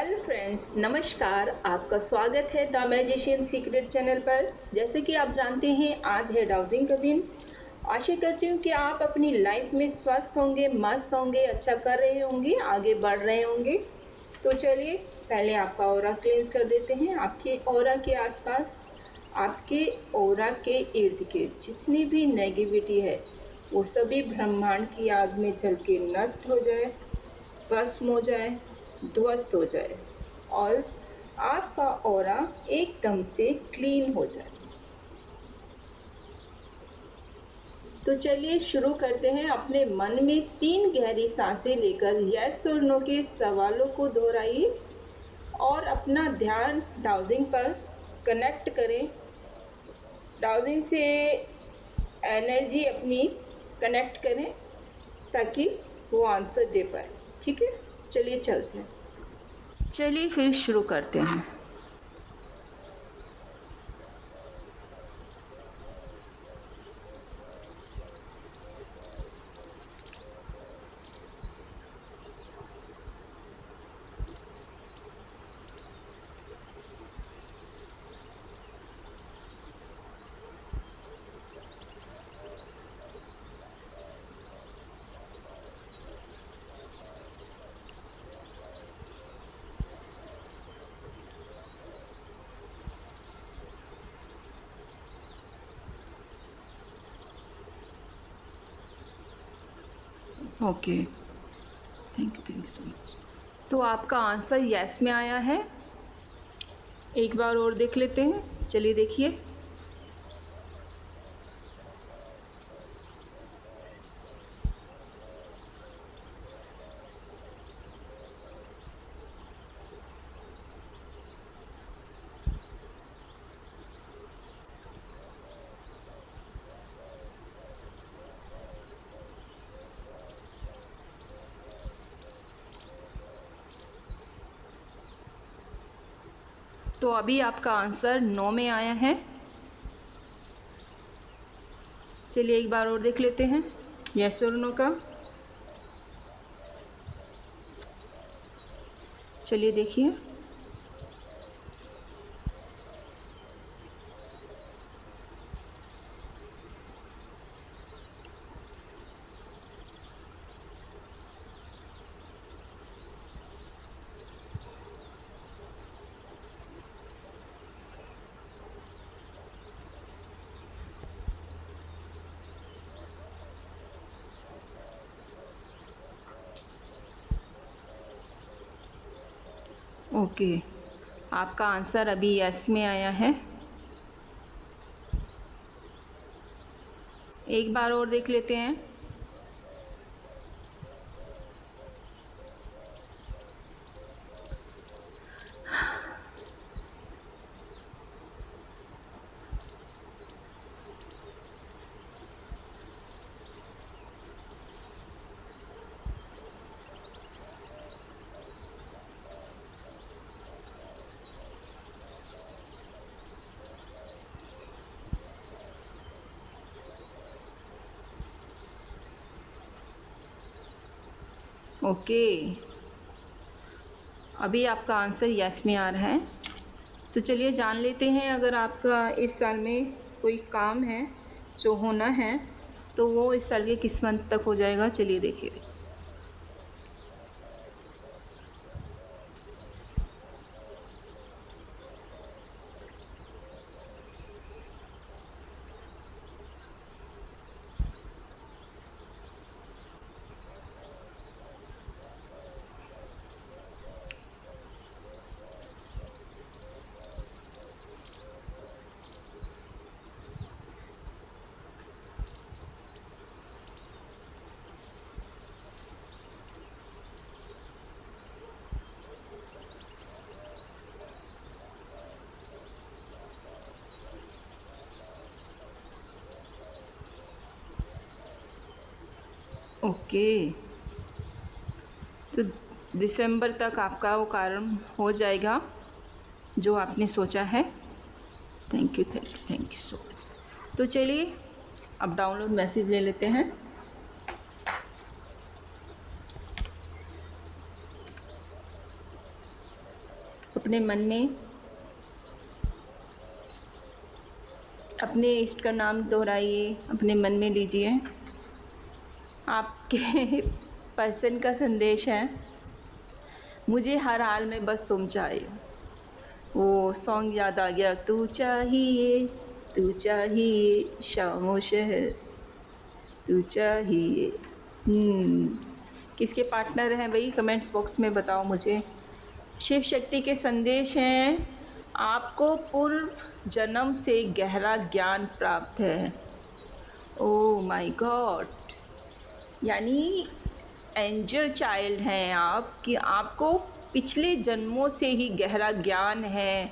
Hello friends, नमस्कार। आपका स्वागत है द मैजिशियन सीक्रेट चैनल पर। जैसे कि आप जानते हैं, आज है डाउजिंग का दिन। आशा करती हूँ कि आप अपनी लाइफ में स्वस्थ होंगे, मस्त होंगे, अच्छा कर रहे होंगे, आगे बढ़ रहे होंगे। तो चलिए, पहले आपका ऑरा क्लेंस कर देते हैं। आपके ऑरा के आसपास, आपके ऑरा के इर्द गिर्द जितनी भी नेगेटिविटी है, वो सभी ब्रह्मांड की आग में जल के नष्ट हो जाए, भस्म हो जाए, ध्वस्त हो जाए और आपका ऑरा एकदम से क्लीन हो जाए। तो चलिए शुरू करते हैं। अपने मन में 3 गहरी सांसें लेकर यस और नो के सवालों को दोहराइए और अपना ध्यान डाउजिंग पर कनेक्ट करें। डाउजिंग से एनर्जी अपनी कनेक्ट करें ताकि वो आंसर दे पाए। ठीक है, चलिए चलते हैं। चलिए फिर शुरू करते हैं। Okay, thank you so much. तो आपका आंसर यस में आया है। एक बार और देख लेते हैं। चलिए देखिए। तो अभी आपका आंसर नो में आया है। चलिए एक बार और देख लेते हैं यस और नो का। चलिए देखिए। ओके, आपका आंसर अभी यस में आया है। एक बार और देख लेते हैं। ओके, अभी आपका आंसर यस में आ रहा है। तो चलिए जान लेते हैं, अगर आपका इस साल में कोई काम है जो होना है तो वो इस साल के किस मंथ तक हो जाएगा। चलिए देखिए। ओके, तो दिसंबर तक आपका वो कारण हो जाएगा जो आपने सोचा है। Thank you, thank you, thank you so much. तो चलिए अब डाउनलोड मैसेज ले लेते हैं। अपने मन में अपने इष्ट का नाम दोहराइए, अपने मन में लीजिए। आपके पर्सन का संदेश है, मुझे हर हाल में बस तुम चाहिए। वो सॉन्ग याद आ गया, तू चाहिए शामो शहर, तू चाहिए। किसके पार्टनर हैं भाई, कमेंट्स बॉक्स में बताओ मुझे। शिव शक्ति के संदेश हैं, आपको पूर्व जन्म से गहरा ज्ञान प्राप्त है। ओह माय गॉड, यानी एंजल चाइल्ड हैं आप, कि आपको पिछले जन्मों से ही गहरा ज्ञान है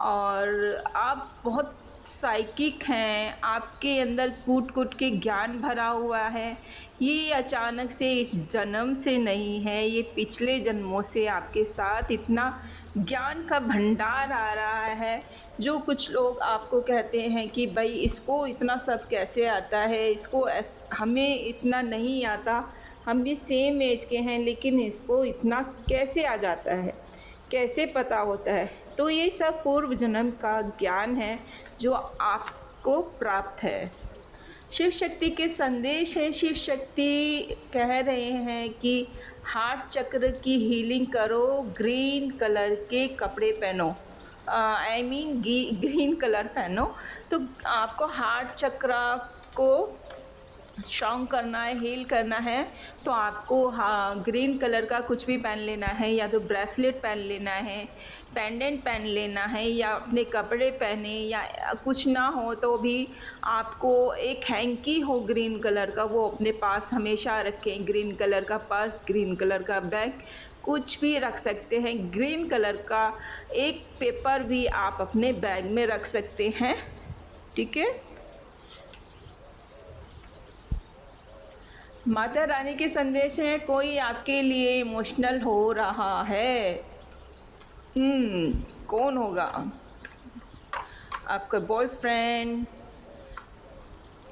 और आप बहुत साइकिक हैं, आपके अंदर कूट कूट के ज्ञान भरा हुआ है। ये अचानक से इस जन्म से नहीं है, ये पिछले जन्मों से आपके साथ इतना ज्ञान का भंडार आ रहा है। जो कुछ लोग आपको कहते हैं कि भाई इसको इतना सब कैसे आता है, इसको हमें इतना नहीं आता, हम भी सेम एज के हैं लेकिन इसको इतना कैसे आ जाता है, कैसे पता होता है, तो ये सब पूर्व जन्म का ज्ञान है जो आपको प्राप्त है। शिव शक्ति के संदेश हैं, शिव शक्ति कह रहे हैं कि हार्ट चक्र की हीलिंग करो, ग्रीन कलर के कपड़े पहनो, आई मीन ग्रीन कलर पहनो। तो आपको हार्ट चक्र को स्ट्रॉन्ग करना है, हील करना है, तो आपको ग्रीन कलर का कुछ भी पहन लेना है, या तो ब्रेसलेट पहन लेना है, पेंडेंट पहन लेना है, या अपने कपड़े पहने, या कुछ ना हो तो भी आपको एक हैंकी हो ग्रीन कलर का, वो अपने पास हमेशा रखें। ग्रीन कलर का पर्स, ग्रीन कलर का बैग, कुछ भी रख सकते हैं। ग्रीन कलर का एक पेपर भी आप अपने बैग में रख सकते हैं, ठीक है। माता रानी के संदेश हैं, कोई आपके लिए इमोशनल हो रहा है। कौन होगा? आपका बॉयफ्रेंड,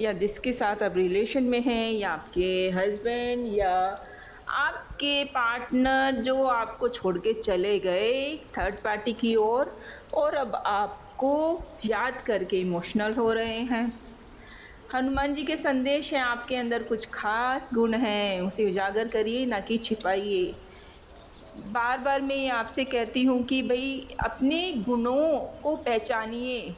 या जिसके साथ आप रिलेशन में हैं, या आपके हस्बैंड, या आपके पार्टनर जो आपको छोड़ के चले गए थर्ड पार्टी की ओर, और अब आपको याद करके इमोशनल हो रहे हैं। हनुमान जी के संदेश हैं, आपके अंदर कुछ खास गुण हैं, उसे उजागर करिए, ना कि छिपाइए। बार बार मैं ये आपसे कहती हूँ कि भाई अपने गुणों को पहचानिए।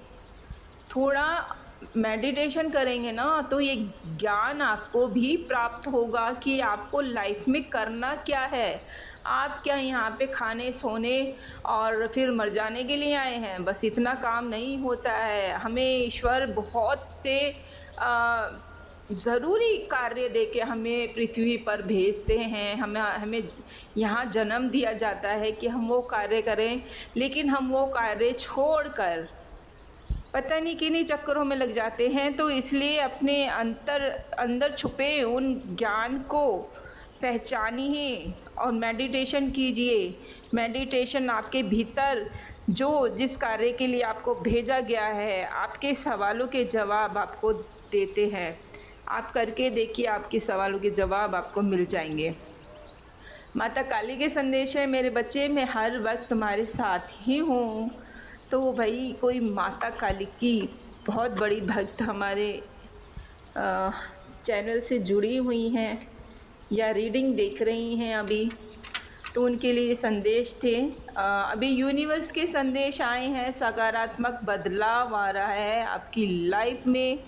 थोड़ा मेडिटेशन करेंगे ना तो ये ज्ञान आपको भी प्राप्त होगा कि आपको लाइफ में करना क्या है। आप क्या यहाँ पे खाने, सोने और फिर मर जाने के लिए आए हैं? बस इतना काम नहीं होता है। हमें ईश्वर बहुत से ज़रूरी कार्य देके हमें पृथ्वी पर भेजते हैं। हमें यहाँ जन्म दिया जाता है कि हम वो कार्य करें, लेकिन हम वो कार्य छोड़कर पता नहीं किन्हीं चक्करों में लग जाते हैं। तो इसलिए अपने अंदर छुपे उन ज्ञान को पहचानिए और मेडिटेशन कीजिए। मेडिटेशन आपके भीतर जो जिस कार्य के लिए आपको भेजा गया है, आपके सवालों के जवाब आपको देते हैं। आप करके देखिए, आपके सवालों के जवाब आपको मिल जाएंगे। माता काली के संदेश है, मेरे बच्चे मैं हर वक्त तुम्हारे साथ ही हूँ। तो भाई कोई माता काली की बहुत बड़ी भक्त हमारे चैनल से जुड़ी हुई हैं या रीडिंग देख रही हैं अभी, तो उनके लिए संदेश थे। अभी यूनिवर्स के संदेश आए हैं, सकारात्मक बदलाव आ रहा है आपकी लाइफ में,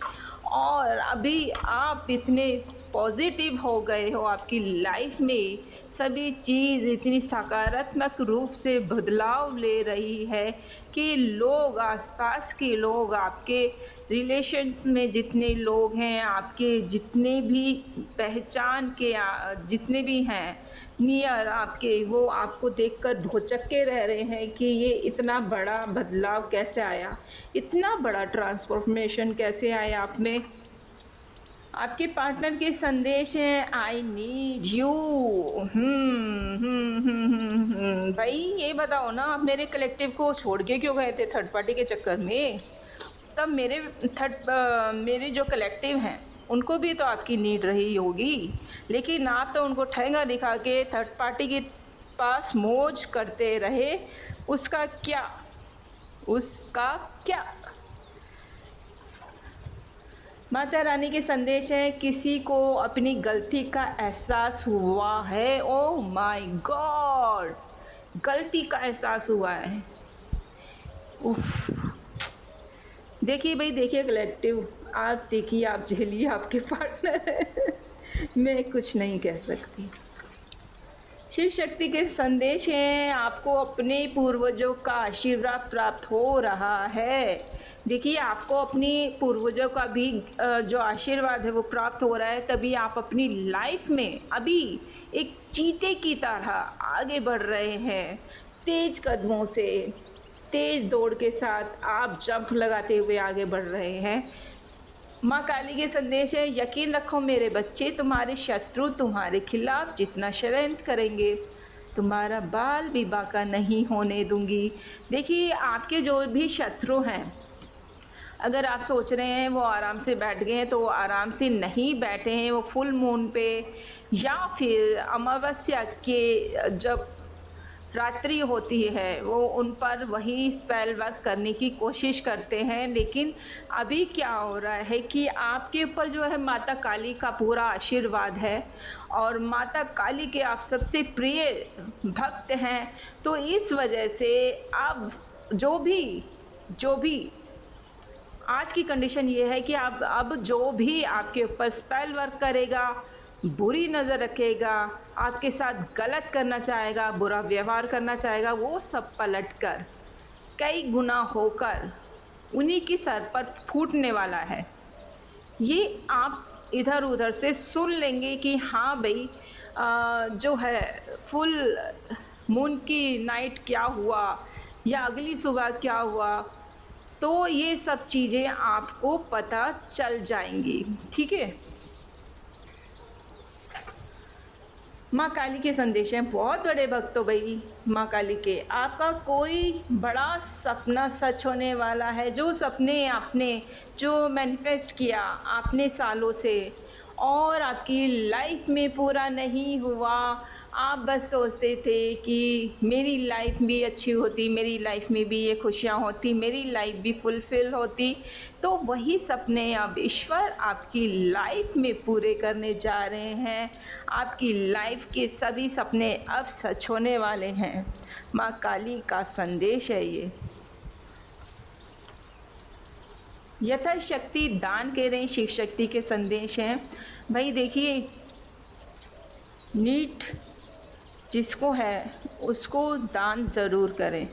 और अभी आप इतने पॉजिटिव हो गए हो, आपकी लाइफ में सभी चीज़ इतनी सकारात्मक रूप से बदलाव ले रही है कि लोग, आसपास के लोग, आपके रिलेशंस में जितने लोग हैं, आपके जितने भी पहचान के जितने भी हैं नियर आपके, वो आपको देखकर भौचक्के रह रहे हैं कि ये इतना बड़ा बदलाव कैसे आया, इतना बड़ा ट्रांसफॉर्मेशन कैसे आया आप में। आपके पार्टनर के संदेश हैं, आई नीड यू। भाई ये बताओ ना, आप मेरे कलेक्टिव को छोड़ के क्यों गए थे थर्ड पार्टी के चक्कर में? तब मेरे जो कलेक्टिव हैं उनको भी तो आपकी नीड रही होगी, लेकिन आप तो उनको ठेंगा दिखा के थर्ड पार्टी के पास मौज करते रहे, उसका क्या, उसका क्या। माता रानी के संदेश है, किसी को अपनी गलती का एहसास हुआ है, ओ माय गॉड, गलती का एहसास हुआ है। उफ। देखिए भाई, देखिए कलेक्टिव, आप देखिए, आप झेलिए, आपके पार्टनर है। मैं कुछ नहीं कह सकती। शिव शक्ति के संदेश हैं, आपको अपने पूर्वजों का आशीर्वाद प्राप्त हो रहा है। देखिए, आपको अपनी पूर्वजों का भी जो आशीर्वाद है वो प्राप्त हो रहा है, तभी आप अपनी लाइफ में अभी एक चीते की तरह आगे बढ़ रहे हैं। तेज कदमों से, तेज दौड़ के साथ आप जंप लगाते हुए आगे बढ़ रहे हैं। माँ काली के संदेश है, यकीन रखो मेरे बच्चे, तुम्हारे शत्रु तुम्हारे खिलाफ जितना षड्यंत्र करेंगे, तुम्हारा बाल भी बांका नहीं होने दूंगी। देखिए, आपके जो भी शत्रु हैं, अगर आप सोच रहे हैं वो आराम से बैठ गए हैं, तो वो आराम से नहीं बैठे हैं। वो फुल मून पे या फिर अमावस्या के जब रात्रि होती है, वो उन पर वही स्पेल वर्क करने की कोशिश करते हैं। लेकिन अभी क्या हो रहा है कि आपके ऊपर जो है माता काली का पूरा आशीर्वाद है, और माता काली के आप सबसे प्रिय भक्त हैं। तो इस वजह से अब जो भी आज की कंडीशन ये है कि आप अब जो भी आपके ऊपर स्पेल वर्क करेगा, बुरी नज़र रखेगा, आपके साथ गलत करना चाहेगा, बुरा व्यवहार करना चाहेगा, वो सब पलट कर कई गुना होकर उन्हीं की सर पर फूटने वाला है। ये आप इधर उधर से सुन लेंगे कि हाँ भाई, जो है फुल मून की नाइट क्या हुआ या अगली सुबह क्या हुआ, तो ये सब चीज़ें आपको पता चल जाएंगी। ठीक है। माँ काली के संदेश हैं, बहुत बड़े भक्त हो भाई माँ काली के। आपका कोई बड़ा सपना सच होने वाला है। जो सपने आपने जो मैनिफेस्ट किया आपने सालों से, और आपकी लाइफ में पूरा नहीं हुआ, आप बस सोचते थे कि मेरी लाइफ भी अच्छी होती, मेरी लाइफ में भी ये खुशियाँ होती, मेरी लाइफ भी फुलफ़िल होती, तो वही सपने अब ईश्वर आपकी लाइफ में पूरे करने जा रहे हैं। आपकी लाइफ के सभी सपने अब सच होने वाले हैं। माँ काली का संदेश है ये। यथाशक्ति दान करें, शिव शक्ति के संदेश हैं। भाई देखिए, नीट जिसको है उसको दान ज़रूर करें,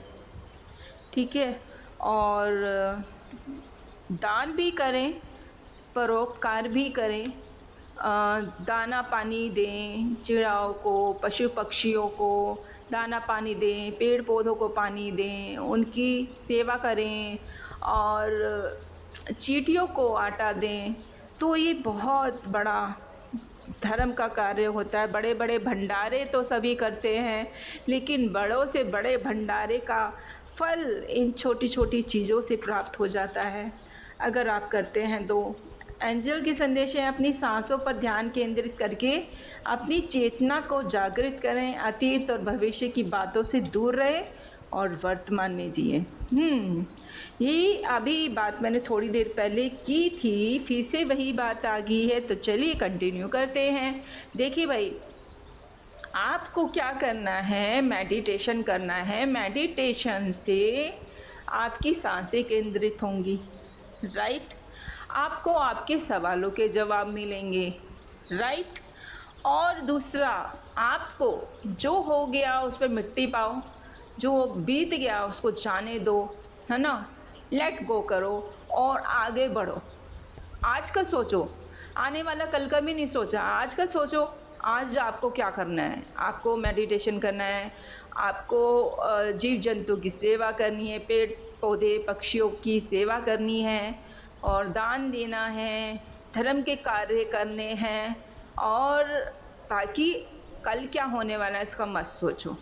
ठीक है। और दान भी करें, परोपकार भी करें। दाना पानी दें चिड़ियाओं को, पशु पक्षियों को दाना पानी दें, पेड़ पौधों को पानी दें, उनकी सेवा करें, और चींटियों को आटा दें। तो ये बहुत बड़ा धर्म का कार्य होता है। बड़े बड़े भंडारे तो सभी करते हैं, लेकिन बड़ों से बड़े भंडारे का फल इन छोटी छोटी चीज़ों से प्राप्त हो जाता है, अगर आप करते हैं तो। एंजल के संदेश है, अपनी सांसों पर ध्यान केंद्रित करके अपनी चेतना को जागृत करें, अतीत और भविष्य की बातों से दूर रहें और वर्तमान में जिए। ये अभी बात मैंने थोड़ी देर पहले की थी, फिर से वही बात आ गई है, तो चलिए कंटिन्यू करते हैं। देखिए भाई, आपको क्या करना है, मेडिटेशन करना है। मेडिटेशन से आपकी सांसें केंद्रित होंगी, राइट। आपको आपके सवालों के जवाब मिलेंगे, राइट। और दूसरा, आपको जो हो गया उस पर मिट्टी पाओ, जो बीत गया उसको जाने दो, है ना। लेट गो करो और आगे बढ़ो। आज का सोचो, आने वाला कल का भी नहीं सोचा, आज का सोचो। आज आपको क्या करना है, आपको मेडिटेशन करना है, आपको जीव जंतु की सेवा करनी है, पेड़ पौधे पक्षियों की सेवा करनी है, और दान देना है, धर्म के कार्य करने हैं। और बाकी कल क्या होने वाला है इसका मत सोचो।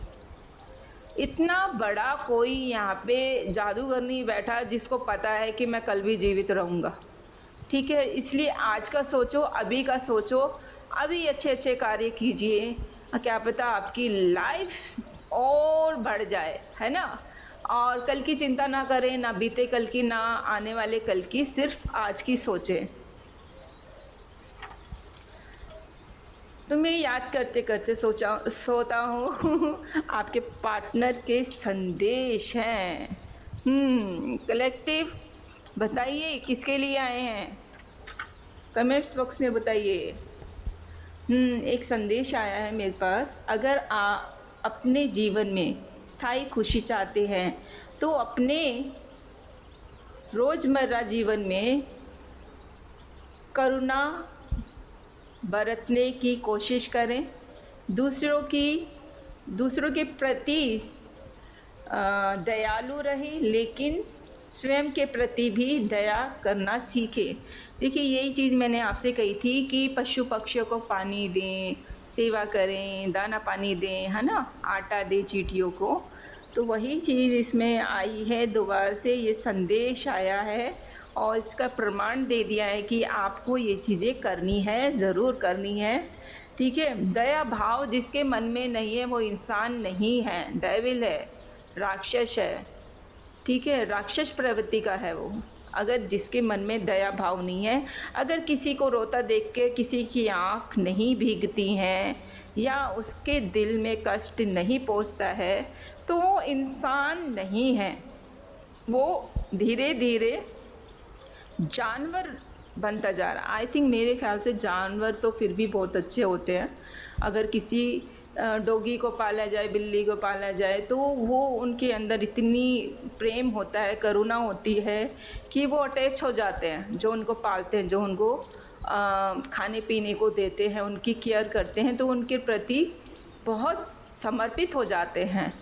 इतना बड़ा कोई यहाँ पे जादूगर नहीं बैठा जिसको पता है कि मैं कल भी जीवित रहूँगा, ठीक है। इसलिए आज का सोचो, अभी का सोचो, अभी अच्छे अच्छे कार्य कीजिए, क्या पता आपकी लाइफ और बढ़ जाए, है ना। और कल की चिंता ना करें, ना बीते कल की, ना आने वाले कल की, सिर्फ आज की सोचें। तुम्हें याद करते करते सोता हूँ आपके पार्टनर के संदेश हैं। कलेक्टिव बताइए किसके लिए आए हैं, कमेंट्स बॉक्स में बताइए। एक संदेश आया है मेरे पास। अगर आप अपने जीवन में स्थायी खुशी चाहते हैं तो अपने रोज़मर्रा जीवन में करुणा बरतने की कोशिश करें। दूसरों के प्रति दयालु रहें, लेकिन स्वयं के प्रति भी दया करना सीखें। देखिए, यही चीज़ मैंने आपसे कही थी कि पशु पक्षियों को पानी दें, सेवा करें, दाना पानी दें, है ना, आटा दें चींटियों को। तो वही चीज़ इसमें आई है, दोबारा से ये संदेश आया है और इसका प्रमाण दे दिया है कि आपको ये चीज़ें करनी है, ज़रूर करनी है। ठीक है, दया भाव जिसके मन में नहीं है वो इंसान नहीं है, डेविल है, राक्षस है। ठीक है, राक्षस प्रवृत्ति का है वो। अगर जिसके मन में दया भाव नहीं है, अगर किसी को रोता देख के किसी की आँख नहीं भीगती हैं या उसके दिल में कष्ट नहीं पहुँचता है, तो वो इंसान नहीं है, वो धीरे धीरे जानवर बनता जा रहा। आई थिंक मेरे ख्याल से जानवर तो फिर भी बहुत अच्छे होते हैं। अगर किसी डॉगी को पाला जाए, बिल्ली को पाला जाए, तो वो उनके अंदर इतनी प्रेम होता है, करुणा होती है कि वो अटैच हो जाते हैं, जो उनको पालते हैं, जो उनको खाने पीने को देते हैं, उनकी केयर करते हैं, तो उनके प्रति बहुत समर्पित हो जाते हैं।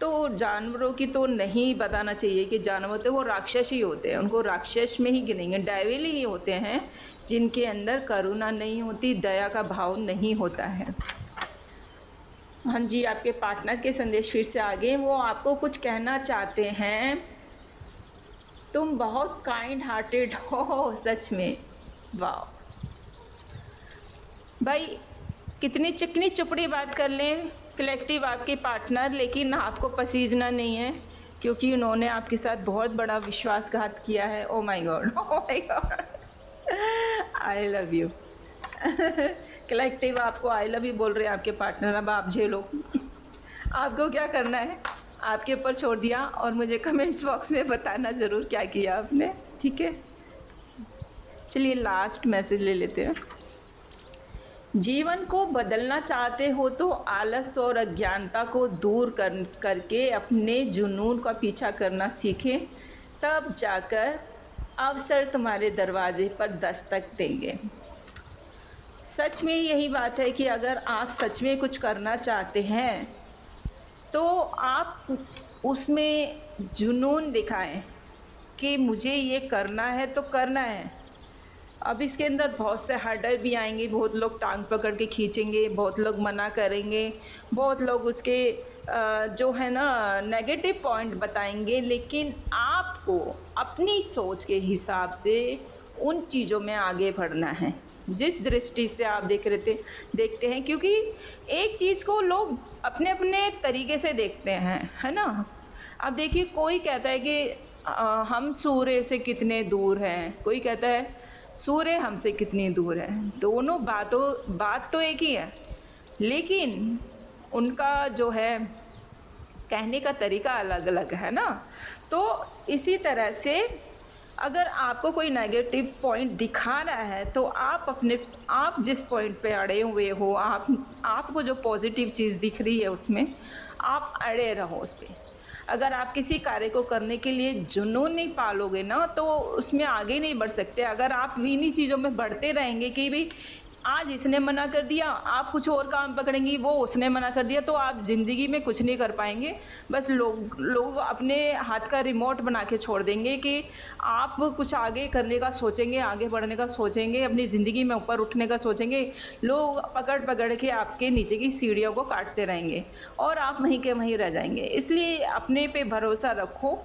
तो जानवरों की तो नहीं बताना चाहिए कि जानवर तो वो राक्षस ही होते हैं, उनको राक्षस में ही गिनेंगे, डेविल ही होते हैं जिनके अंदर करुणा नहीं होती, दया का भाव नहीं होता है। हाँ जी, आपके पार्टनर के संदेश फिर से आ गए। वो आपको कुछ कहना चाहते हैं। तुम बहुत काइंड हार्टेड हो, सच में, वाह भाई। कितनी चिकनी चुपड़ी बात कर लें कलेक्टिव आपके पार्टनर, लेकिन आपको पसीजना नहीं है क्योंकि उन्होंने आपके साथ बहुत बड़ा विश्वासघात किया है। Oh my God, oh my God, I love you. Collective आपको आई लव यू बोल रहे हैं आपके पार्टनर। अब आप झेलो। आपको क्या करना है आपके ऊपर छोड़ दिया, और मुझे कमेंट्स बॉक्स में बताना ज़रूर क्या किया आपने। ठीक है, चलिए लास्ट मैसेज ले लेते हैं। जीवन को बदलना चाहते हो तो आलस और अज्ञानता को दूर करके अपने जुनून का पीछा करना सीखें, तब जाकर अवसर तुम्हारे दरवाजे पर दस्तक देंगे। सच में यही बात है कि अगर आप सच में कुछ करना चाहते हैं तो आप उसमें जुनून दिखाएं कि मुझे ये करना है तो करना है। अब इसके अंदर बहुत से हर्डल भी आएंगे, बहुत लोग टांग पकड़ के खींचेंगे, बहुत लोग मना करेंगे, बहुत लोग उसके जो है ना नेगेटिव पॉइंट बताएंगे, लेकिन आपको अपनी सोच के हिसाब से उन चीज़ों में आगे बढ़ना है जिस दृष्टि से आप देखते हैं, क्योंकि एक चीज़ को लोग अपने अपने तरीके से देखते हैं, है ना। अब देखिए, कोई कहता है कि हम सूर्य से कितने दूर हैं, कोई कहता है सूर्य हमसे कितनी दूर है। दोनों बात तो एक ही है, लेकिन उनका जो है कहने का तरीका अलग अलग है ना। तो इसी तरह से अगर आपको कोई नेगेटिव पॉइंट दिखा रहा है तो आप जिस पॉइंट पे अड़े हुए हो, आपको जो पॉजिटिव चीज़ दिख रही है उसमें आप अड़े रहो उस पर। अगर आप किसी कार्य को करने के लिए जुनून नहीं पालोगे ना, तो उसमें आगे नहीं बढ़ सकते। अगर आप इन्हीं चीज़ों में बढ़ते रहेंगे कि भाई आज इसने मना कर दिया, आप कुछ और काम पकड़ेंगी, वो उसने मना कर दिया, तो आप ज़िंदगी में कुछ नहीं कर पाएंगे। बस लोग अपने हाथ का रिमोट बना के छोड़ देंगे कि आप कुछ आगे करने का सोचेंगे, आगे बढ़ने का सोचेंगे, अपनी ज़िंदगी में ऊपर उठने का सोचेंगे। लोग पकड़ पकड़ के आपके नीचे की सीढ़ियों को काटते रहेंगे और आप वहीं के वहीं रह जाएंगे। इसलिए अपने पे भरोसा रखो,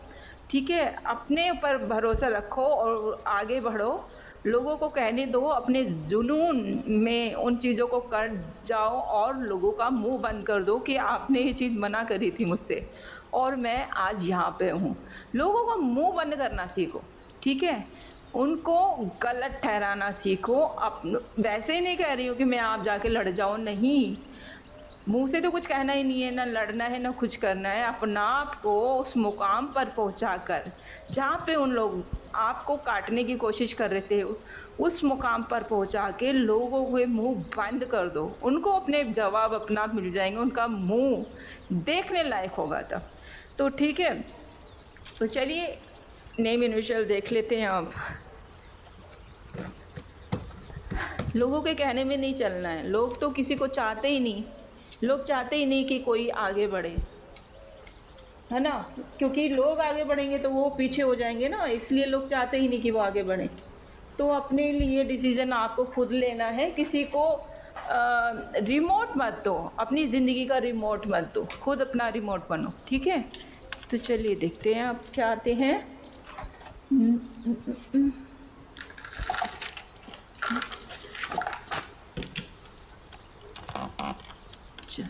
ठीक है, अपने ऊपर भरोसा रखो और आगे बढ़ो। लोगों को कहने दो, अपने जुनून में उन चीज़ों को कर जाओ और लोगों का मुंह बंद कर दो कि आपने ये चीज़ मना करी थी मुझसे और मैं आज यहाँ पे हूँ। लोगों का मुंह बंद करना सीखो, ठीक है? उनको गलत ठहराना सीखो। वैसे ही नहीं कह रही हूँ कि मैं आप जाके लड़ जाओ, नहीं। मुंह से तो कुछ कहना ही नहीं है, ना लड़ना है ना कुछ करना है। अपना आप को उस मुकाम पर पहुंचाकर जहाँ पे उन लोग आपको काटने की कोशिश कर रहे थे, उस मुकाम पर पहुंचा के लोगों के मुंह बंद कर दो। उनको अपने जवाब अपना आप मिल जाएंगे, उनका मुंह देखने लायक होगा तब। तो ठीक है, तो चलिए नेम इनिशियल देख लेते हैं अब। लोगों के कहने में नहीं चलना है। लोग तो किसी को चाहते ही नहीं, लोग चाहते ही नहीं कि कोई आगे बढ़े, है ना? क्योंकि लोग आगे बढ़ेंगे तो वो पीछे हो जाएंगे ना, इसलिए लोग चाहते ही नहीं कि वो आगे बढ़े। तो अपने लिए डिसीजन आपको खुद लेना है, किसी को रिमोट मत दो, अपनी ज़िंदगी का रिमोट मत दो, खुद अपना रिमोट बनो, ठीक है? तो चलिए देखते हैं आप क्या आते हैं। चल,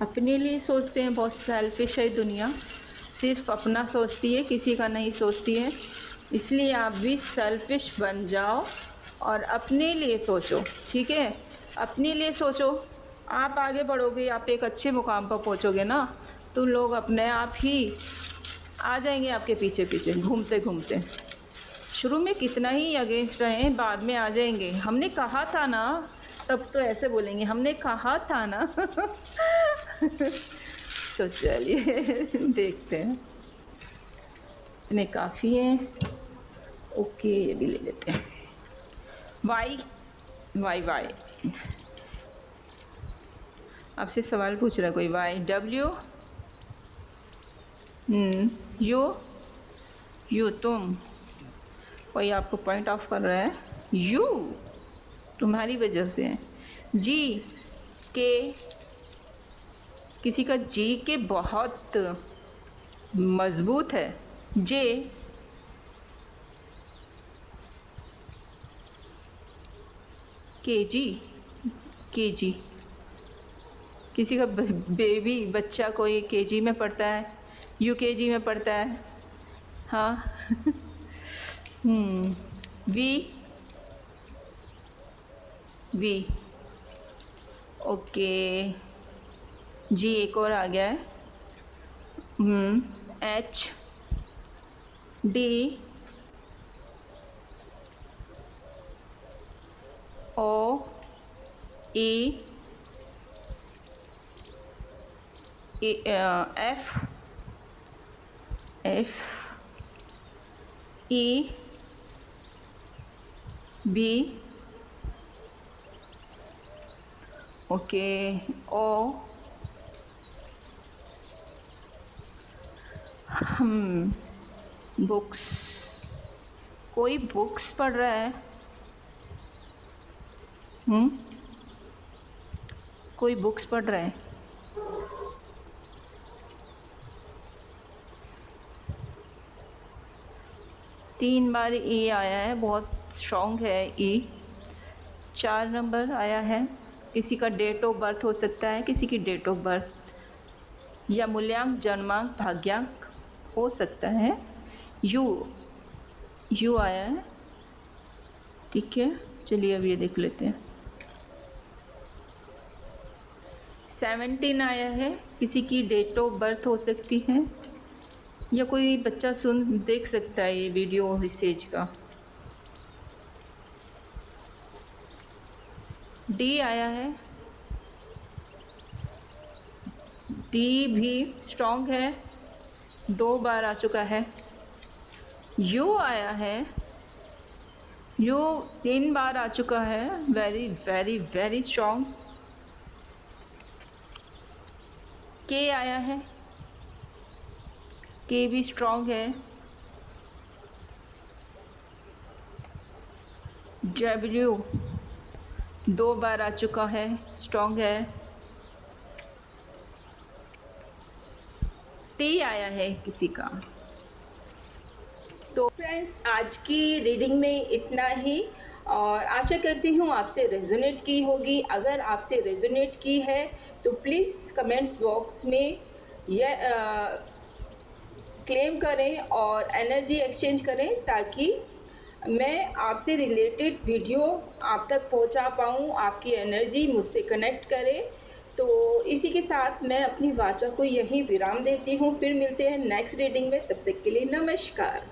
अपने लिए सोचते हैं, बहुत सेल्फिश है दुनिया, सिर्फ अपना सोचती है, किसी का नहीं सोचती है। इसलिए आप भी सेल्फिश बन जाओ और अपने लिए सोचो, ठीक है? अपने लिए सोचो, आप आगे बढ़ोगे, आप एक अच्छे मुकाम पर पहुंचोगे ना, तो लोग अपने आप ही आ जाएंगे आपके पीछे पीछे घूमते घूमते। शुरू में कितना ही अगेंस्ट रहे, बाद में आ जाएंगे। हमने कहा था ना, तब तो ऐसे बोलेंगे, हमने कहा था ना। तो चलिए देखते हैं, इतने काफ़ी हैं। ओके, ये भी ले लेते हैं। वाई वाई वाई, आपसे सवाल पूछ रहा है कोई। वाई डब्ल्यू, यू, यू तुम, कोई आपको पॉइंट ऑफ कर रहा है, यू तुम्हारी वजह से है। जी के, किसी का जी के बहुत मजबूत है। जे, केजी, केजी, किसी का बेबी बच्चा कोई केजी में पढ़ता है, यूकेजी में पढ़ता है। हाँ। We, we, okay. जी एक और आ गया है। एच, डी, ओ, ई, एफ, एफ, ई, बी, ओके, ओ, बुक्स, कोई बुक्स पढ़ रहा है? कोई बुक्स पढ़ रहा है? तीन बार ई आया है, बहुत स्ट्रॉन्ग है ई। 4 नंबर आया है। किसी का डेट ऑफ बर्थ हो सकता है, किसी की डेट ऑफ बर्थ या मूल्यांक, जन्मांक, भाग्यांक हो सकता है। यू, यू आया है, ठीक है। चलिए अब ये देख लेते हैं। 17 आया है, किसी की डेट ऑफ बर्थ हो सकती है या कोई बच्चा सुन देख सकता है ये वीडियो मैसेज का। डी आया है, डी भी स्ट्रॉन्ग है, 2 बार आ चुका है। यू आया है, यू 3 बार आ चुका है, वेरी वेरी वेरी स्ट्रॉन्ग। के आया है, के भी स्ट्रॉन्ग है। डब्ल्यू 2 बार आ चुका है, स्ट्रॉन्ग है। स्टे आया है किसी का। तो फ्रेंड्स, आज की रीडिंग में इतना ही, और आशा करती हूँ आपसे रेजोनेट की होगी। अगर आपसे रेजोनेट की है तो प्लीज़ कमेंट्स बॉक्स में यह क्लेम करें और एनर्जी एक्सचेंज करें, ताकि मैं आपसे रिलेटेड वीडियो आप तक पहुंचा पाऊं, आपकी एनर्जी मुझसे कनेक्ट करे। तो इसी के साथ मैं अपनी वाचा को यहीं विराम देती हूं। फिर मिलते हैं नेक्स्ट रीडिंग में, तब तक के लिए नमस्कार।